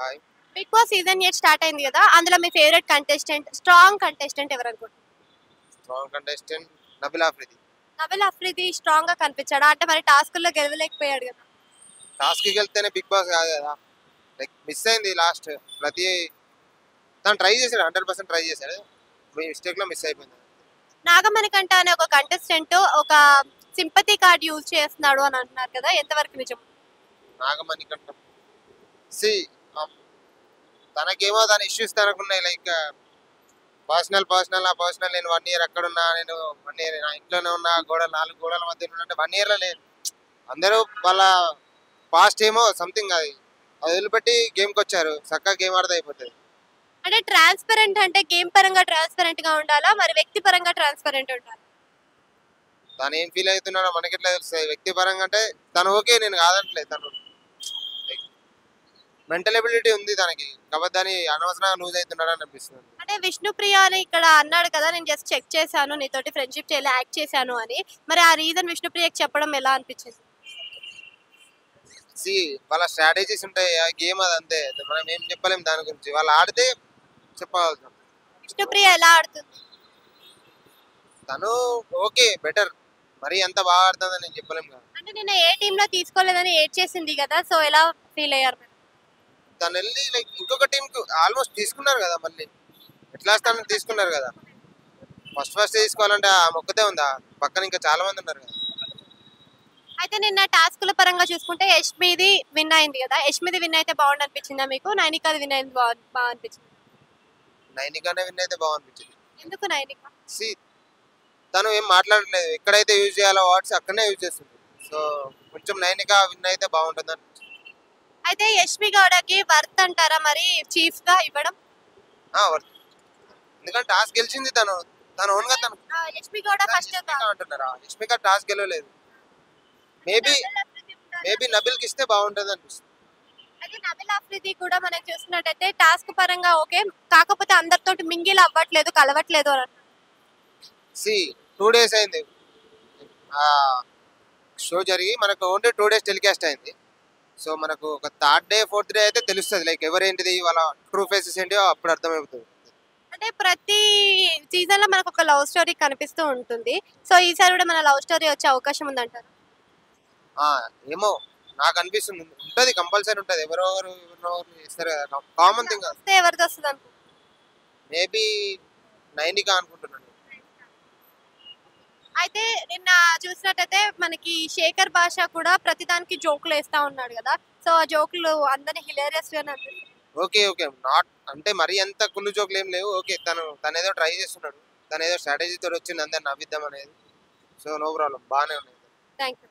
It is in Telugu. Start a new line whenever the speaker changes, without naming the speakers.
Hi.
Bigg Boss season 8 start అయింది కదా, అందులో మీ ఫేవరెట్ కంటెస్టెంట్, స్ట్రాంగ్ కంటెస్టెంట్ ఎవరు అనుకుంటున్నారు?
Strong contestant Nabeel Afridi.
Nabeel Afridi strong గా కనిపించాడా? అంటే మరి టాస్కుల్లో గెలవలేకపోయాడు కదా.
టాస్క్‌కి వెళ్తేనే బిగ్ బాస్ కాదు కదా! లైక్ మిస్ అయింది లాస్ట్. ప్రతి తను ట్రై చేసాడు. 100% ట్రై చేసాడు. మిస్టేక్‌లో మిస్ అయిపోయింది.
నాగమణికంట అనే ఒక కంటెస్టెంట్ ఒక సింపతి కార్డ్ యూజ్ చేస్తున్నాడు అని అంటున్నారు కదా, ఎంతవరకు నిజం?
నాగమణి కంట సి తనకేమో తన ఇష్యూస్ తనకున్నాయి. లైక్ పర్సనల్ నేను 1 ఇయర్ అక్కడున్నా. నేను 1 ఇయర్ నా ఇంట్లోనే ఉన్నా. 4 గోడల మధ్య ఉన్నా అంటే 1 ఇయర్‌లో లేను. అందరూ వాళ్ళ పాస్ట్ ఏమో సంథింగ్ అది వదిలిపెట్టి గేమ్‌కొచ్చారు. చక్కగా గేమ్ ఆడితే అయిపోతది.
అంటే ట్రాన్స్పరెంట్ అంటే గేమ్ పరంగా ట్రాన్స్పరెంట్ గా ఉండాలా, మరి వ్యక్తి పరంగా ట్రాన్స్పరెంట్ ఉండాలి?
తను ఏం ఫీల్ అవుతున్నాడో మనకెట్లా తెలుస్తది. వ్యక్తిపరంగా అంటే తను ఓకే. నేను కాదనట్లేదు. తను మెంటల్ ఎబిలిటీ ఉంది తనకి. కాకపోతే దాన్ని అనవసరంగా లూజ్ అవుతున్నాడని అనిపిస్తుంది.
అంటే విష్ణుప్రియ అని ఇక్కడ అన్నాడు కదా, నేను జస్ట్ చెక్ చేశాను, నీతోటి ఫ్రెండ్షిప్ చేయాలి, యాక్ట్ చేశాను అని. మరి ఆ రీజన్ విష్ణుప్రియకి చెప్పడం ఎలా అనిపించింది?
సి వాళ్ళ స్ట్రాటజీస్ ఉంటాయి. ఆ గేమ్ అది అంతే. మనం ఏం చెప్పలేం దాని గురించి. వాళ్ళు ఆడితే చెప్పగలుగుతాం.
విష్ణుప్రియ ఎలా ఆడుతుంది?
తను ఓకే బెటర్. మరి అంత బాగా ఆడుతుందని నేను చెప్పలేం కదా.
అంటే నిన్న ఏ టీమ్ లో తీసుకోలేదని ఏడ్ చేసింది కదా, సో ఎలా ఫీల్ అయ్యారు మీరు?
తను వెళ్ళి లైక్ ఇంకొక టీంకి ఆల్మోస్ట్ తీసుకున్నారు కదా మళ్ళీ. ఎట్లా తను తీసుకున్నారు కదా. ఫస్ట్ తీసుకోవాలంటే ఆ మొక్కతే ఉందా. పక్కన ఇంకా చాలా మంది ఉన్నారు కదా.
అయితే నిన్న టాస్కుల పరంగా చూసుకుంటే యష్మిది విన్ అయింది కదా, యష్మిది విన్ అయితే బాగుండు అనిపించిందా మీకు? నైనికాది విన్ అయింది బాగా అనిపించింది?
నైనికానే విన్ అయితే బాగుంది.
ఎందుకు నైనిక?
సి తను ఏం మాట్లాడట్లేదు. ఎక్కడైతే యూజ్ చేయాలో వర్డ్స్ అక్కడనే యూజ్ చేస్తుంది. సో కొంచెం నైనిక విన్ అయితే బాగుంటుంది అనిపించింది.
అయితే యష్మి గౌడకి వర్త్ అంటారా మరి చీఫ్ గా ఇవ్వడం?
ఎందుకంటే టాస్క్ గెలిచింది తను. తను ఓన్ గా తను
యష్మి గౌడ ఫస్ట్
అంటున్నారా. యష్మిక టాస్క్ గెలవలేదు. మేబీ నబిల్ కి ఇస్తే బాగుంటుంది అనిపిస్తుంది.
అయితే నబిల్ ఆఫ్రిది కూడా మనం చూసినట్టయితే టాస్క్ పరంగా ఓకే, కాకపోతే అందరితోటి మింగిల్ అవ్వట్లేదు, కలవట్లేదు అని అంటున్నారు.
సి 2 డేస్ అయింది ఆ షో జరిగి. మనకు ఓన్లీ 2 డేస్ టెలికాస్ట్ అయింది. సో మనకు ఒక 3rd డే 4th డే అయితే తెలుస్తుంది. లైక్ ఎవరేంటిది వాళ్ళ ట్రూ ఫేసెస్ ఏంటియో అప్పుడు అర్థమవుతుంది.
అంటే ప్రతి సీజన్ లో మనకు ఒక లవ్ స్టోరీ కనిపిస్తూ ఉంటుంది. సో ఈసారి కూడా మన లవ్ స్టోరీ వచ్చే అవకాశం ఉందంటారు?
ఆ ఏమో నాకు అనిపిస్తుంది ఉంటది. కంపల్సరీ ఉంటది. ఎవరెవరు ఇస్తారు కదా. Common thing.
వస్తే ఎవరిది వస్తుంది అనుకో.
మేబీ నైనికా అనుకుంటున్నాను.
అయితే నిన్న చూసినట్టయితే మనకి శేఖర్ భాష కూడా ప్రతిదానికి జోకులు వేస్తా ఉన్నాడు కదా, సో ఆ జోకులు అందరినీ హిలేరియస్ గా
ఓకే. నాట్ అంటే మరీ అంత కుళ్ళు జోకులు ఏం లేవు. ఓకే. తనేదో ట్రై చేస్తున్నాడు. తనేదో స్ట్రాటజీతో వచ్చింది అందరిని నవ్విద్దాం అనేది. సో నో ప్రాబ్లమ్ బానే ఉంది.
Thank you.